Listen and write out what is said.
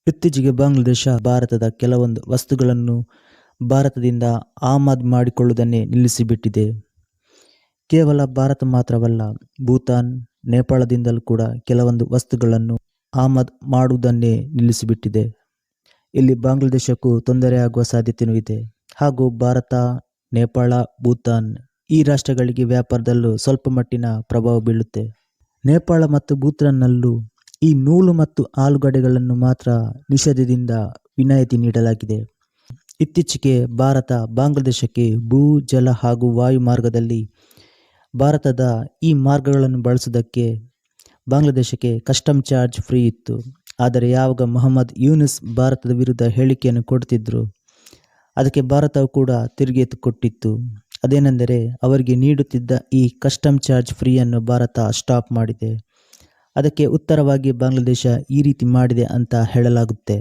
ಇತ್ತೀಚೆಗೆ ಬಾಂಗ್ಲಾದೇಶ ಭಾರತದ ಕೆಲವೊಂದು ವಸ್ತುಗಳನ್ನು ಭಾರತದಿಂದ ಆಮದು ಮಾಡಿಕೊಳ್ಳುವುದನ್ನೇ ನಿಲ್ಲಿಸಿಬಿಟ್ಟಿದೆ. ಕೇವಲ ಭಾರತ ಮಾತ್ರವಲ್ಲ, ಭೂತಾನ್, ನೇಪಾಳದಿಂದಲೂ ಕೂಡ ಕೆಲವೊಂದು ವಸ್ತುಗಳನ್ನು ಆಮದು ಮಾಡುವುದನ್ನೇ ನಿಲ್ಲಿಸಿಬಿಟ್ಟಿದೆ. ಇಲ್ಲಿ ಬಾಂಗ್ಲಾದೇಶಕ್ಕೂ ತೊಂದರೆಯಾಗುವ ಸಾಧ್ಯತೆಯೂ ಇದೆ. ಹಾಗೂ ಭಾರತ, ನೇಪಾಳ, ಭೂತಾನ್ ಈ ರಾಷ್ಟ್ರಗಳಿಗೆ ವ್ಯಾಪಾರದಲ್ಲೂ ಸ್ವಲ್ಪ ಮಟ್ಟಿನ ಪ್ರಭಾವ ಬೀಳುತ್ತೆ. ನೇಪಾಳ ಮತ್ತು ಭೂತಾನ್ನಲ್ಲೂ ಈ ನೂಲು ಮತ್ತು ಆಲೂಗಡ್ಡೆಗಳನ್ನು ಮಾತ್ರ ನಿಷೇಧದಿಂದ ವಿನಾಯಿತಿ ನೀಡಲಾಗಿದೆ. ಇತ್ತೀಚೆಗೆ ಭಾರತ ಬಾಂಗ್ಲಾದೇಶಕ್ಕೆ ಭೂ, ಜಲ ಹಾಗೂ ವಾಯು ಮಾರ್ಗದಲ್ಲಿ ಭಾರತದ ಈ ಮಾರ್ಗಗಳನ್ನು ಬಳಸುವುದಕ್ಕೆ ಬಾಂಗ್ಲಾದೇಶಕ್ಕೆ ಕಸ್ಟಮ್ ಚಾರ್ಜ್ ಫ್ರೀ ಇತ್ತು. ಆದರೆ ಯಾವಾಗ ಮೊಹಮ್ಮದ್ ಯೂನುಸ್ ಭಾರತದ ವಿರುದ್ಧ ಹೇಳಿಕೆಯನ್ನು ಕೊಡ್ತಿದ್ರು, ಅದಕ್ಕೆ ಭಾರತವು ಕೂಡ ತಿರುಗೇಟು ಕೊಟ್ಟಿತ್ತು. ಅದೇನೆಂದರೆ, ಅವರಿಗೆ ನೀಡುತ್ತಿದ್ದ ಈ ಕಸ್ಟಮ್ ಚಾರ್ಜ್ ಫ್ರೀಯನ್ನು ಭಾರತ ಸ್ಟಾಪ್ ಮಾಡಿದೆ. ಅದಕ್ಕೆ ಉತ್ತರವಾಗಿ ಬಾಂಗ್ಲಾದೇಶ ಈ ರೀತಿ ಮಾಡಿದೆ ಅಂತ ಹೇಳಲಾಗುತ್ತೆ.